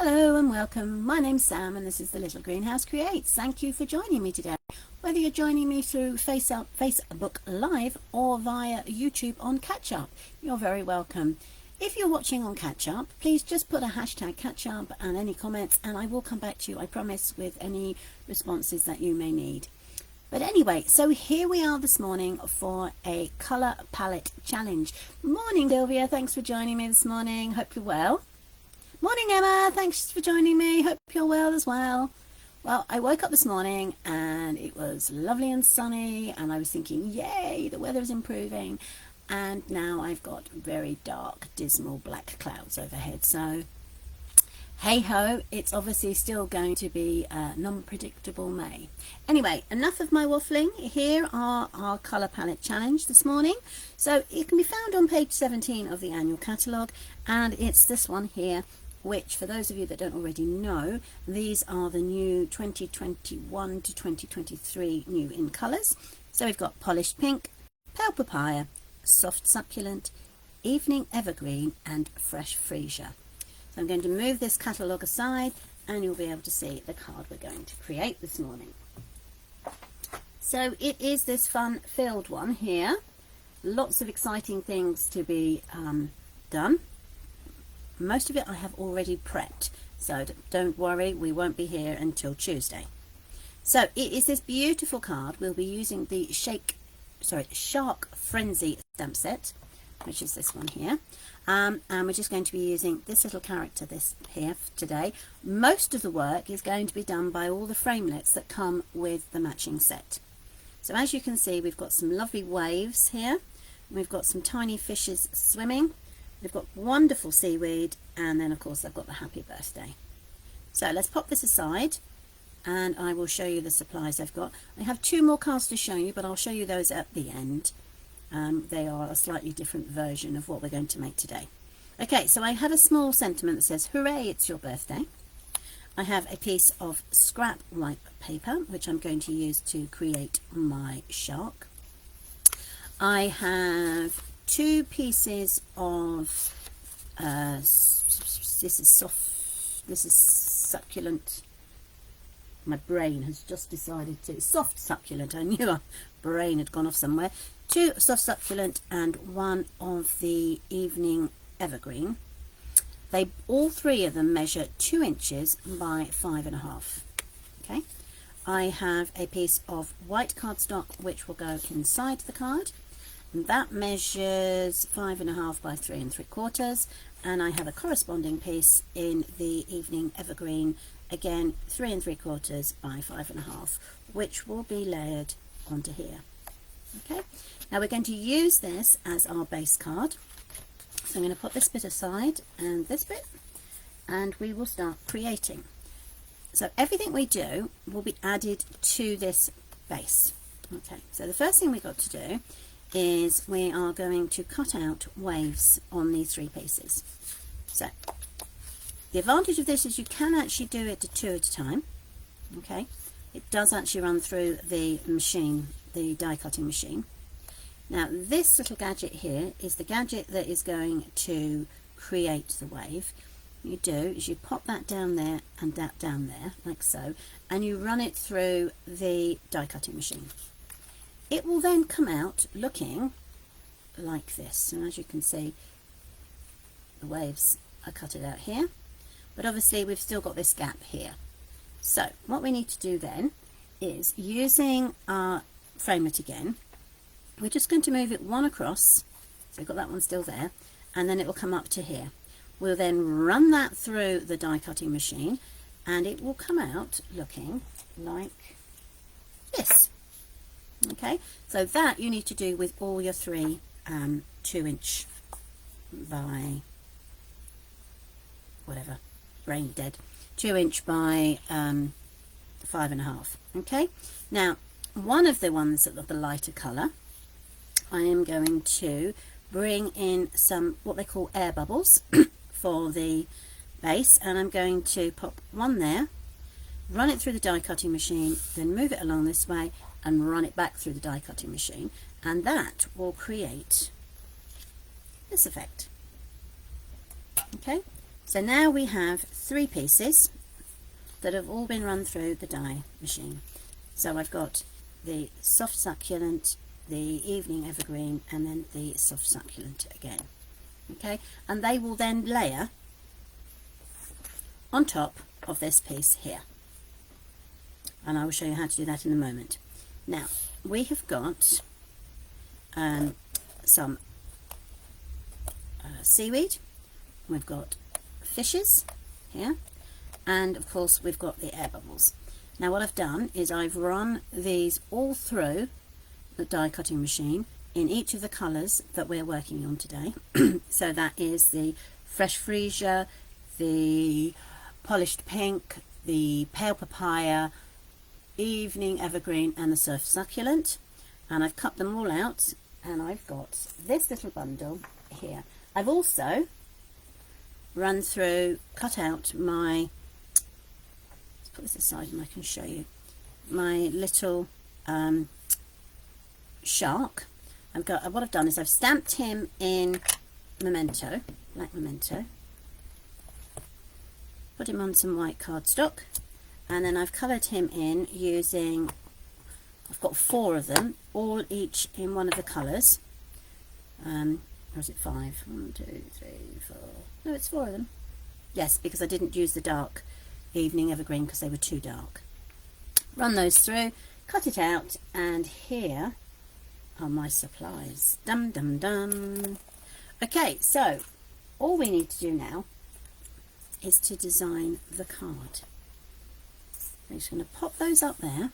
Hello and welcome. My name's Sam and this is the Little Greenhouse Creates. Thank you for joining me today. Whether you're joining me through Facebook Live or via YouTube on Catch Up, you're very welcome. If you're watching on Catch Up, please just put a hashtag Catch Up and any comments and I will come back to you, I promise, with any responses that you may need. But anyway, so here we are this morning for a colour palette challenge. Morning Sylvia, thanks for joining me this morning. Hope you're well. Morning Emma, thanks for joining me. Hope you're well as well. Well, I woke up this morning and it was lovely and sunny and I was thinking, yay, the weather is improving. And now I've got very dark, dismal black clouds overhead. So, hey ho, it's obviously still going to be a non-predictable May. Anyway, enough of my waffling. Here are our colour palette challenge this morning. So it can be found on page 17 of the annual catalogue, and it's this one here, which for those of you that don't already know, these are the new 2021 to 2023 new in colours. So we've got Polished Pink, Pale Papaya, Soft Succulent, Evening Evergreen and Fresh Freesia. So I'm going to move this catalogue aside and you'll be able to see the card we're going to create this morning. So it is this fun-filled one here. Lots of exciting things to be done. Most of it I have already prepped, so don't worry, we won't be here until Tuesday. So it is this beautiful card. We'll be using the Shark Frenzy stamp set, which is this one here. And we're just going to be using this little character here today. Most of the work is going to be done by all the framelits that come with the matching set. So as you can see, we've got some lovely waves here. We've got some tiny fishes swimming. We've got wonderful seaweed, and then of course I've got the happy birthday. So let's pop this aside and I will show you the supplies I've got. I have two more cards to show you, but I'll show you those at the end. They are a slightly different version of what we're going to make today. Okay, so I have a small sentiment that says, hooray, it's your birthday. I have a piece of scrap white paper, which I'm going to use to create my shark. I have two pieces of this is succulent. My brain has just decided to soft succulent. I knew my brain had gone off somewhere. Two soft succulent and one of the evening evergreen. All three of them measure 2 inches by 5.5. Okay, I have a piece of white cardstock which will go inside the card. And that measures 5.5 by 3 3/4, and I have a corresponding piece in the evening evergreen, again 3 3/4 by 5.5, which will be layered onto here. Okay, now we're going to use this as our base card. So I'm going to put this bit aside and this bit, and we will start creating. So everything we do will be added to this base. Okay, so the first thing we've got to do is we are going to cut out waves on these 3 pieces. So the advantage of this is you can actually do it 2 at a time. Okay, it does actually run through the machine, the die cutting machine. Now this little gadget here is the gadget that is going to create the wave. What you do is you pop that down there and that down there like so, and you run it through the die cutting machine. It will then come out looking like this, and as you can see, the waves are cut out here, but obviously we've still got this gap here. So what we need to do then is, using our framelit again, we're just going to move it one across, so we've got that one still there, and then it will come up to here. We'll then run that through the die cutting machine and it will come out looking like this. Okay, so that you need to do with all your 3 2 inch by whatever, brain dead, 2 inch by 5.5. Okay, now one of the ones of the lighter colour, I am going to bring in some what they call air bubbles for the base, and I'm going to pop one there, run it through the die cutting machine, then move it along this way and run it back through the die cutting machine, and that will create this effect. Okay, So now we have 3 pieces that have all been run through the dye machine. So I've got the soft succulent, the evening evergreen, and then the soft succulent again. Okay, and they will then layer on top of this piece here. And I will show you how to do that in a moment. Now, we have got some seaweed, we've got fishes here, and of course we've got the air bubbles. Now what I've done is I've run these all through the die cutting machine in each of the colours that we're working on today. So that is the fresh freesia, the polished pink, the pale papaya, evening evergreen, and the soft succulent. And I've cut them all out, and I've got this little bundle here. I've also run through, cut out my, let's put this aside and I can show you, my little shark. What I've done is I've stamped him in memento, black memento, put him on some white cardstock, and then I've coloured him in using, I've got 4 of them, all each in one of the colours. Or is it 5? 1, 2, 3, 4. No, it's 4 of them. Yes, because I didn't use the dark evening evergreen because they were too dark. Run those through, cut it out, and here are my supplies. Dum dum dum. Okay, so all we need to do now is to design the card. I'm just going to pop those up there,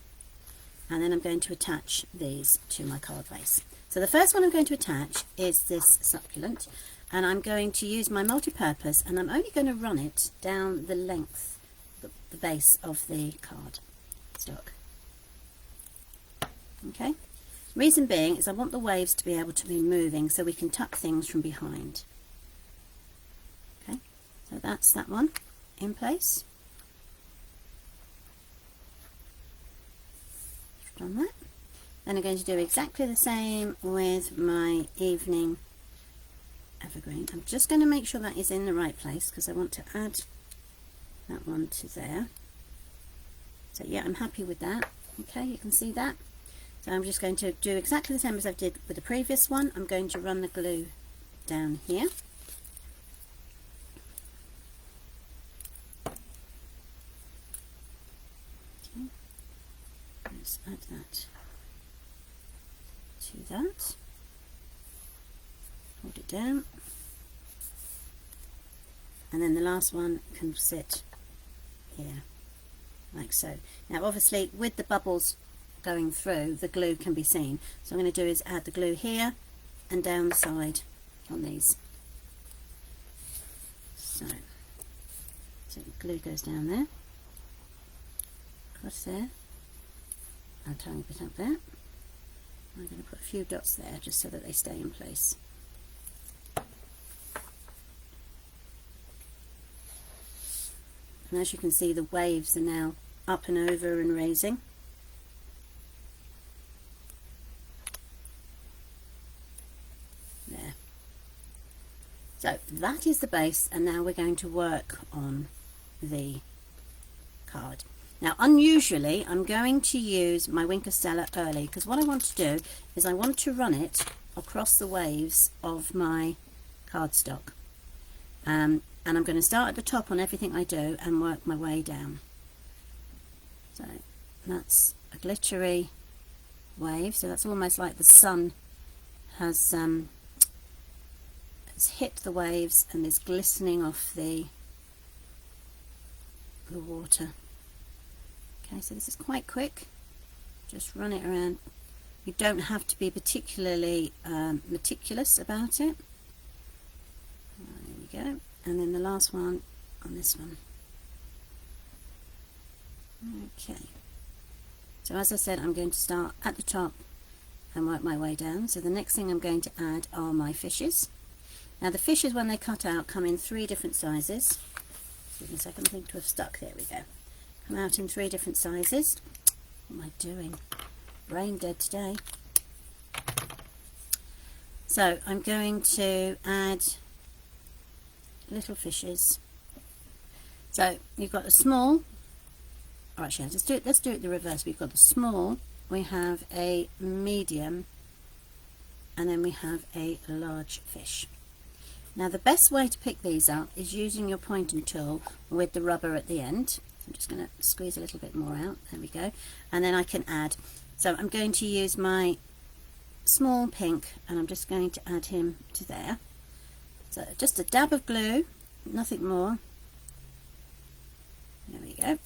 and then I'm going to attach these to my card base. So the first one I'm going to attach is this succulent, and I'm going to use my multi-purpose, and I'm only going to run it down the length, the base of the card stock. Okay, reason being is I want the waves to be able to be moving so we can tuck things from behind. Okay, so that's that one in place. Done that. Then I'm going to do exactly the same with my evening evergreen. I'm just going to make sure that is in the right place because I want to add that one to there. So yeah, I'm happy with that. Okay, you can see that. So I'm just going to do exactly the same as I did with the previous one. I'm going to run the glue down here. Okay, let's add that to that. Hold it down. And then the last one can sit here, like so. Now obviously with the bubbles going through, the glue can be seen. So what I'm going to do is add the glue here and down the side on these. So the glue goes down there, across there, and a tiny bit up there. I'm going to put a few dots there just so that they stay in place. And as you can see, the waves are now up and over and raising. There. So that is the base, and now we're going to work on the card. Now unusually I'm going to use my Wink of Stella early because what I want to do is I want to run it across the waves of my cardstock. And I'm going to start at the top on everything I do and work my way down. So that's a glittery wave, so that's almost like the sun has hit the waves and is glistening off the water. Okay, so this is quite quick. Just run it around. You don't have to be particularly meticulous about it. There we go. And then the last one on this one. Okay. So as I said, I'm going to start at the top and work my way down. So the next thing I'm going to add are my fishes. Now the fishes, when they cut out, come in 3 different sizes. Give me a second, I think to have stuck. There we go. Come out in 3 different sizes. What am I doing? Brain dead today. So I'm going to add little fishes So you've got a small, or actually let's do it the reverse. We've got the small, we have a medium, and then we have a large fish. Now the best way to pick these up is using your pointing tool with the rubber at the end. I'm just going to squeeze a little bit more out, there we go, and then I can add. So I'm going to use my small pink and I'm just going to add him to there. So just a dab of glue, nothing more. There we go.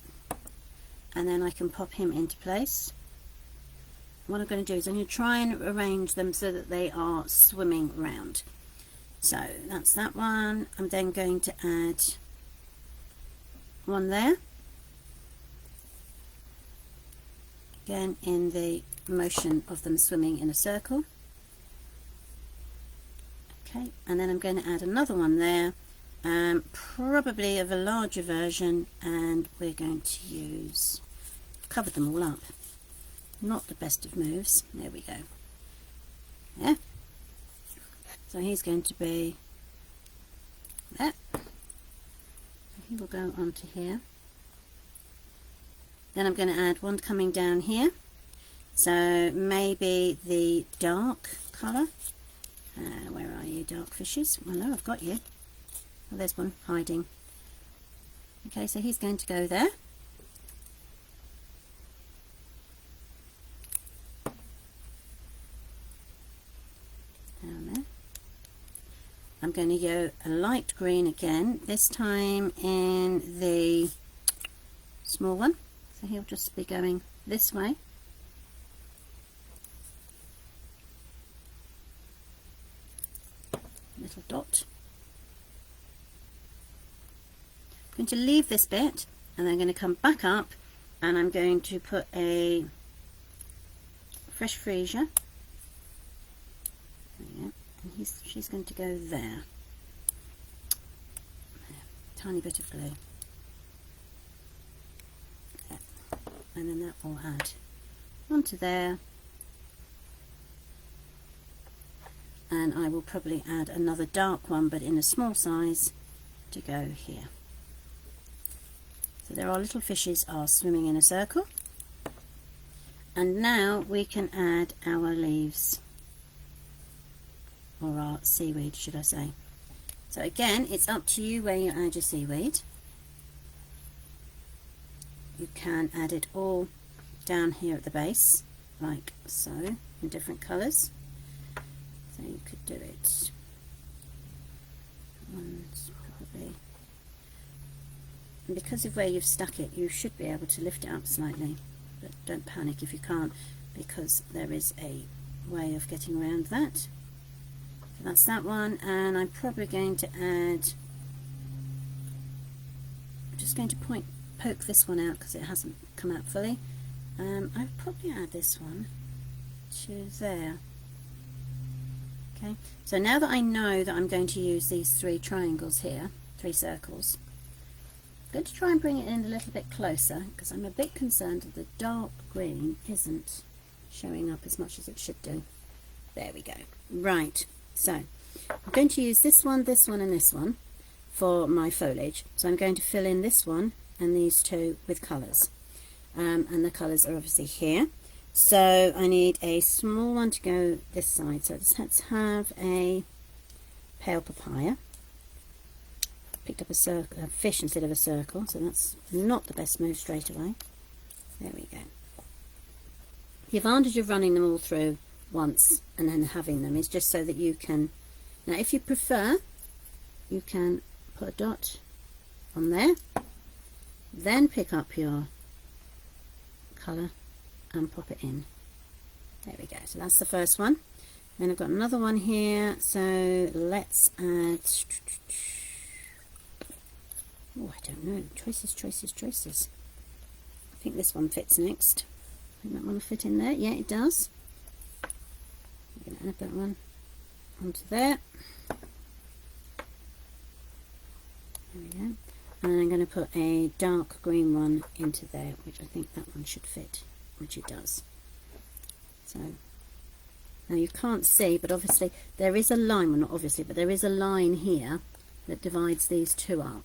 And then I can pop him into place. What I'm going to do is I'm going to try and arrange them so that they are swimming round. So that's that one. I'm then going to add one there. Again in the motion of them swimming in a circle. Okay, and then I'm going to add another one there, probably of a larger version, and we're going to use, cover them all up. Not the best of moves. There we go. Yeah. So he's going to be there. He will go onto here. Then I'm going to add one coming down here. So maybe the dark colour. Where are you, dark fishes? Well, no, I've got you. Oh, there's one hiding. Okay, so he's going to go there. Down there. I'm going to go a light green again, this time in the small one. So he'll just be going this way. Little dot. I'm going to leave this bit and then I'm going to come back up and I'm going to put a fresh freesia. And she's going to go there. Tiny bit of glue. There. And then that will add onto there. And I will probably add another dark one, but in a small size, to go here. So there our little fishes are swimming in a circle. And now we can add our leaves, or our seaweed, should I say. So again, it's up to you where you add your seaweed. You can add it all down here at the base, like so, in different colours. So you could do it once, probably. And because of where you've stuck it, you should be able to lift it up slightly. But don't panic if you can't, because there is a way of getting around that. So that's that one, and I'm probably going to add, I'm just going to poke this one out because it hasn't come out fully. I'd probably add this one to there. Okay, so now that I know that I'm going to use these 3 triangles here, 3 circles, I'm going to try and bring it in a little bit closer because I'm a bit concerned that the dark green isn't showing up as much as it should do. There we go. Right, so I'm going to use this one, and this one for my foliage. So I'm going to fill in this one and these 2 with colours. And the colours are obviously here. So I need a small one to go this side. So let's have a pale papaya. Picked up a fish instead of a circle, so that's not the best move straight away. There we go. The advantage of running them all through once and then having them is just so that you can, now if you prefer, you can put a dot on there, then pick up your colour and pop it in. There we go. So that's the first one. Then I've got another one here, so let's add, oh, I don't know, choices. I think this one fits next. I think that one will fit in there. Yeah, it does. I'm going to add that one onto there. There we go. And I'm going to put a dark green one into there, which I think that one should fit, which it does. So now you can't see, but obviously there is a line, well not obviously, but there is a line here that divides these 2 up.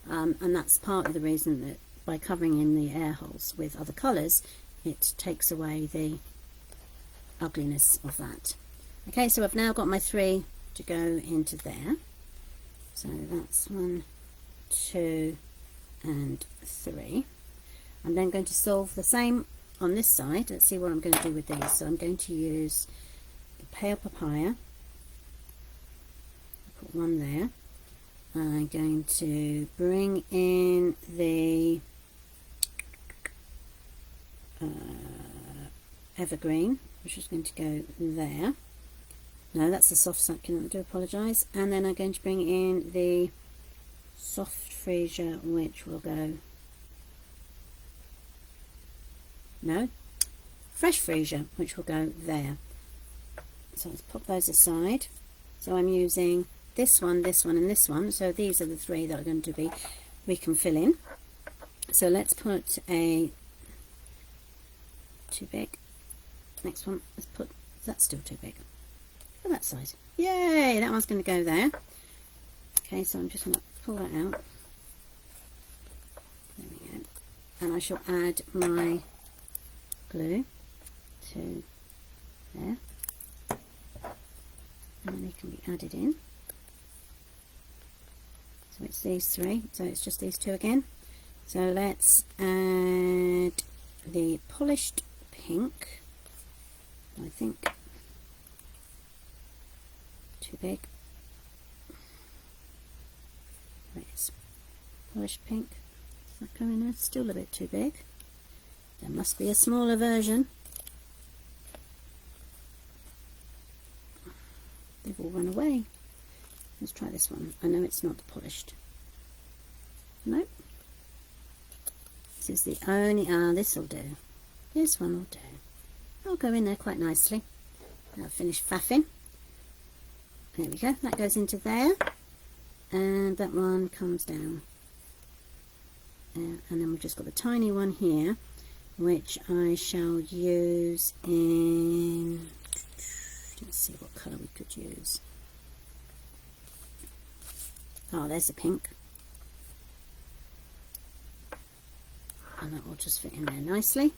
and that's part of the reason that by covering in the air holes with other colours, it takes away the ugliness of that. Okay, so I've now got my 3 to go into there. So that's 1, 2 and 3. I'm then going to solve the same on this side. Let's see what I'm going to do with these. So I'm going to use the pale papaya, put 1 there. I'm going to bring in the evergreen, which is going to go there. No, that's the soft succulent, I do apologise. And then I'm going to bring in the soft freesia, which will go, no, fresh freesia, which will go there. So let's pop those aside. So I'm using this one, and this one. So these are the 3 that are going to be, we can fill in. So let's put a, too big. Next one, let's put, that's still too big. Oh, that side. Yay, that one's going to go there. Okay, so I'm just going to pull that out. There we go. And I shall add my glue to there. And then they can be added in. So it's these 3, so it's just these 2 again. So let's add the polished pink. I think too big. There it is. Polished pink. Is that going there? Still a bit too big. There must be a smaller version. They've all run away. Let's try this one. I know it's not the polished. Nope. This is the only, this will do. This one will do. I'll go in there quite nicely. I'll finish faffing. There we go. That goes into there. And that one comes down. And then we've just got the tiny one here, which I shall use in, let's see what colour we could use. Oh, there's the pink. And that will just fit in there nicely.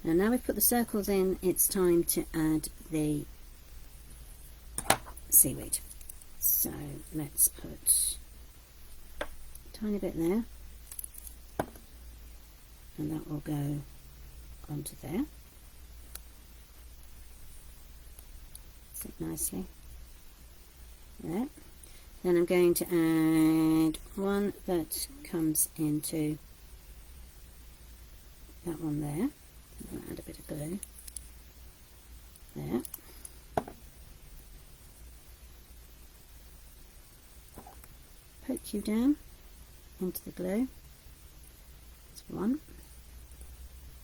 And now we've put the circles in, it's time to add the seaweed. So let's put a tiny bit there, and that will go onto there. Sit nicely there. Then I'm going to add one that comes into that one there. I'm going to add a bit of glue there. Poke you down into the glue. That's one.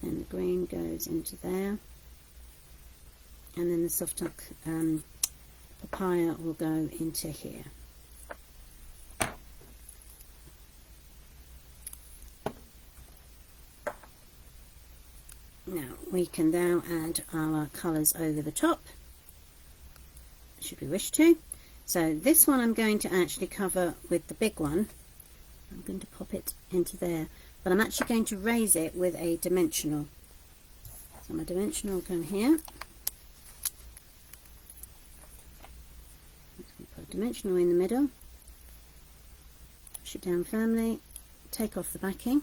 Then the green goes into there. And then the soft papaya will go into here. Now we can now add our colours over the top, should we wish to. So this one I'm going to actually cover with the big one. I'm going to pop it into there, but I'm actually going to raise it with a dimensional. So my dimensional will go here. Put a dimensional in the middle, push it down firmly, take off the backing,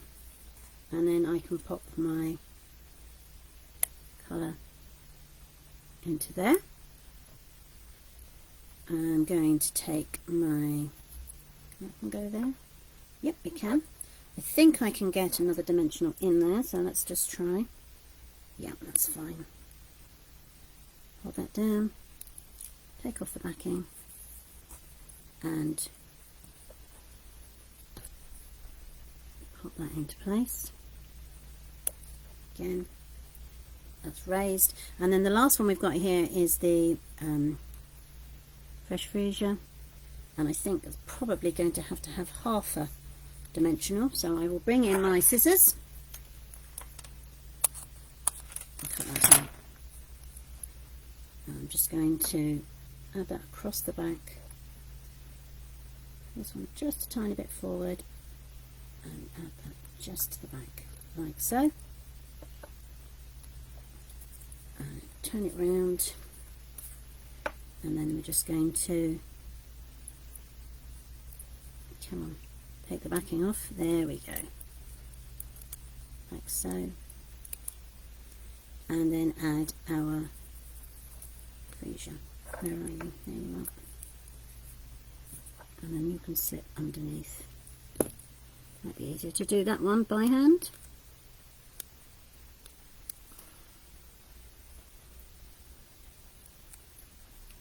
and then I can pop my colour into there. I'm going to take my, I can go there. Yep, we can. I think I can get another dimensional in there, so let's just try. Yep, that's fine. Hold that down, take off the backing, and pop that into place. Again, that's raised. And then the last one we've got here is the fresh freesia, and I think it's probably going to have half a dimensional, so I will bring in my scissors and cut that out. I'm just going to add that across the back. This one just a tiny bit forward, and add that just to the back, like so. And turn it round, and then we're just going to, come on, take the backing off. There we go, like so. And then add our freesia. Where are you? There you are. And then you can sit underneath. Might be easier to do that one by hand.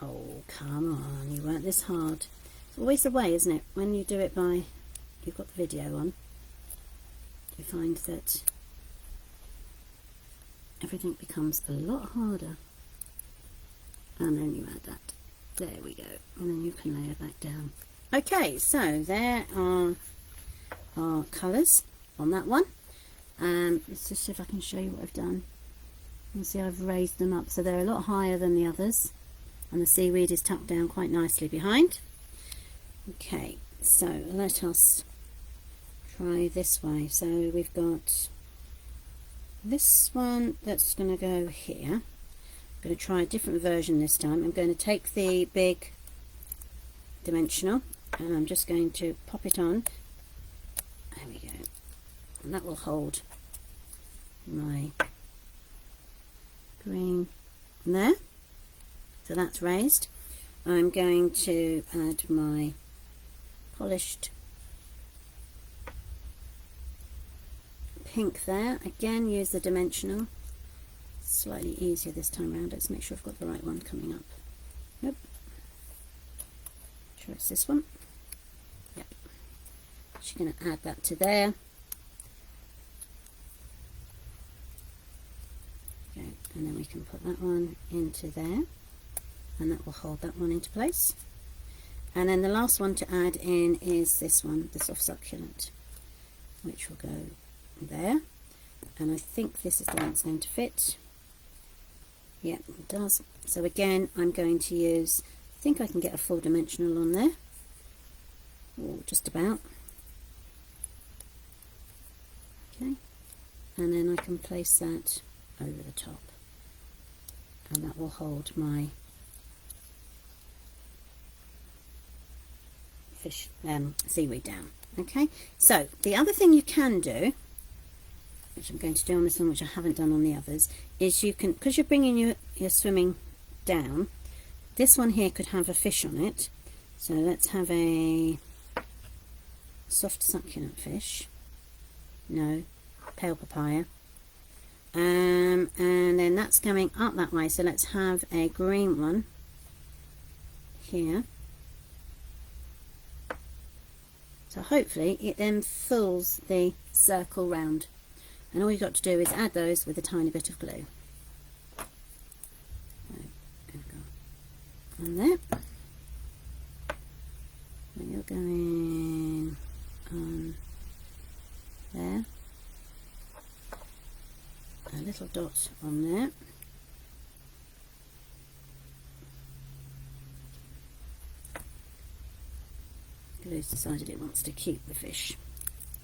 Oh, come on, you weren't this hard. It's always the way, isn't it? When you do it by, you've got the video on, you find that everything becomes a lot harder. And then you add that. There we go. And then you can lay it back down. Okay, so there are our colours on that one. Let's just see if I can show you what I've done. You can see I've raised them up, so they're a lot higher than the others, and the seaweed is tucked down quite nicely behind. Okay, so let us try this way. So we've got this one that's going to go here. I'm going to try a different version this time. I'm going to take the big dimensional and I'm just going to pop it on. There we go. And that will hold my green there. So that's raised. I'm going to add my polished pink there. Again, use the dimensional. Slightly easier this time around. Let's make sure I've got the right one coming up. Nope. Sure it's this one. Yep. Just going to add that to there. Okay, and then we can put that one into there, and that will hold that one into place. And then the last one to add in is this one, the soft succulent, which will go there. And I think this is the one that's going to fit. Yeah, it does. So again, I'm going to use, I think I can get a full dimensional on there, or just about. Okay, and then I can place that over the top, and that will hold my fish seaweed down. Okay, so the other thing you can do, which I'm going to do on this one, which I haven't done on the others, is you can, because you're bringing your swimming down, this one here could have a fish on it. So let's have a soft succulent fish. No, pale papaya. And then that's coming up that way. So let's have a green one here. So hopefully it then fills the circle round. And all you've got to do is add those with a tiny bit of glue. On there. And you're going on there. A little dot on there. Glue's decided it wants to keep the fish.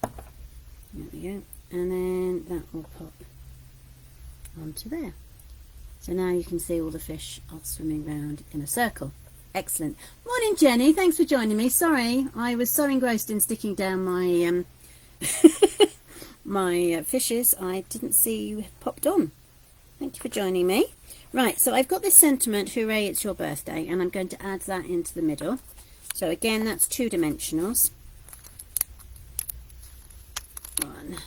There we go. And then that will pop onto there. So now you can see all the fish are swimming around in a circle. Excellent. Morning, Jenny. Thanks for joining me. Sorry, I was so engrossed in sticking down my my fishes, I didn't see you popped on. Thank you for joining me. Right, so I've got this sentiment, hooray, it's your birthday, and I'm going to add that into the middle. So again, that's 2 dimensionals. One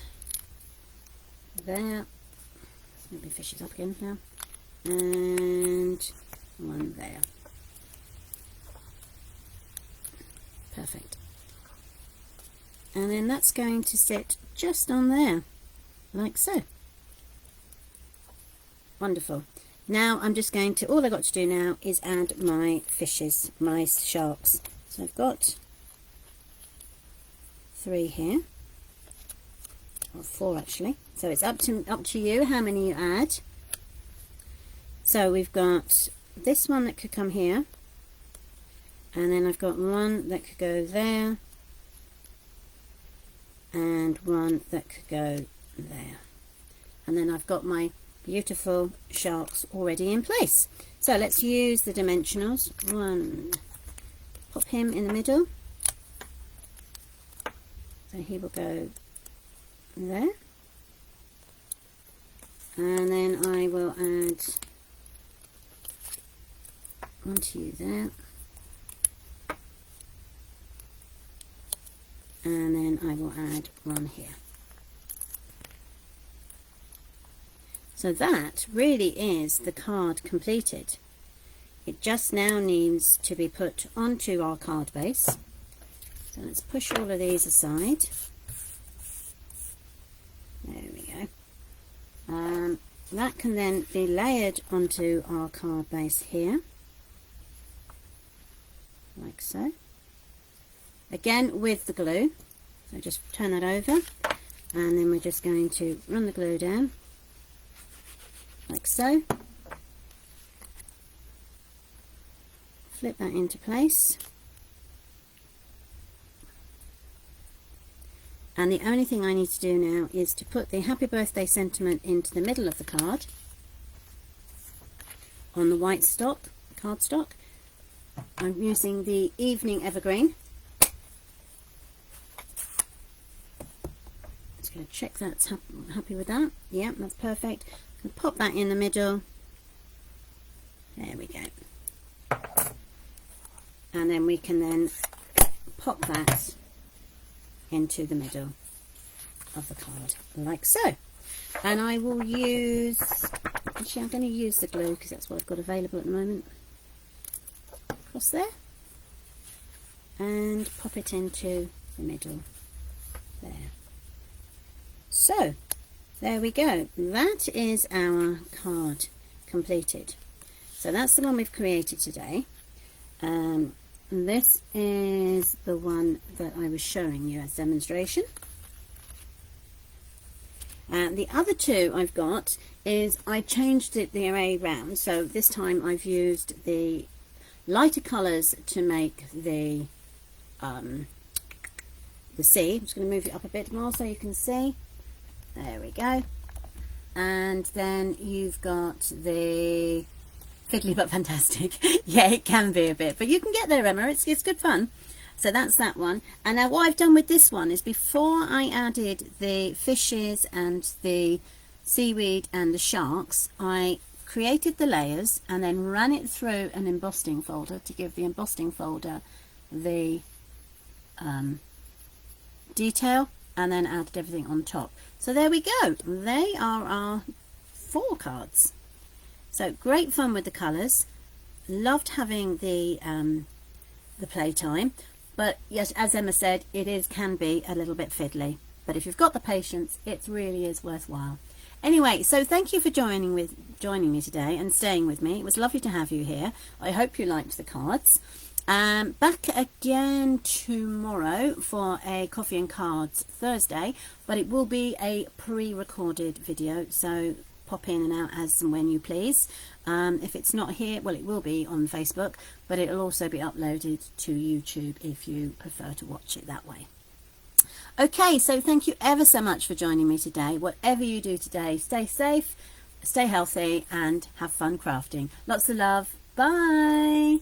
there. Let me fish it up again now. And one there. Perfect. And then that's going to sit just on there, like so. Wonderful. Now I'm just going to, all I've got to do now is add my fishes, my sharks. So I've got 3 here, or 4 actually. So it's up to you how many you add. So we've got this one that could come here, And then I've got one that could go there, and one that could go there. And then I've got my beautiful sharks already in place. So let's use the dimensionals. One, pop him in the middle. So he will go there. And then I will add one to you there. And then I will add one here. So that really is the card completed. It just now needs to be put onto our card base. So let's push all of these aside. There we go. That can then be layered onto our card base here, like so. Again with the glue. So just turn that over, and then we're just going to run the glue down, like so. Flip that into place. And the only thing I need to do now is to put the happy birthday sentiment into the middle of the card on the white cardstock. I'm using the Evening Evergreen. Just going to check that's happy with that. Yeah, that's perfect. I'm going to pop that in the middle. There we go. And then we can then pop that into the middle of the card, like so. And I will use, actually I'm going to use the glue because that's what I've got available at the moment. Across there. And pop it into the middle there. So, there we go. That is our card completed. So that's the one we've created today. This is the one that I was showing you as demonstration. And the other two I've got is I changed the array round. So this time I've used the lighter colours to make the sea. I'm just going to move it up a bit more so you can see. There we go. And then you've got the fiddly but fantastic. Yeah, it can be a bit, but you can get there, Emma. It's good fun. So that's that one. And now what I've done with this one is before I added the fishes and the seaweed and the sharks, I created the layers and then ran it through an embossing folder to give the embossing folder the detail, and then added everything on top. So there we go. They are our 4 cards. So great fun with the colours. Loved having the playtime, but yes, as Emma said, it can be a little bit fiddly. But if you've got the patience, it really is worthwhile. Anyway, so thank you for joining me today and staying with me. It was lovely to have you here. I hope you liked the cards. Back again tomorrow for a Coffee and Cards Thursday, but it will be a pre-recorded video, so pop in and out as and when you please. If it's not here, well, it will be on Facebook, but it'll also be uploaded to YouTube if you prefer to watch it that way. Okay, so thank you ever so much for joining me today. Whatever you do today, stay safe, stay healthy, and have fun crafting. Lots of love. Bye.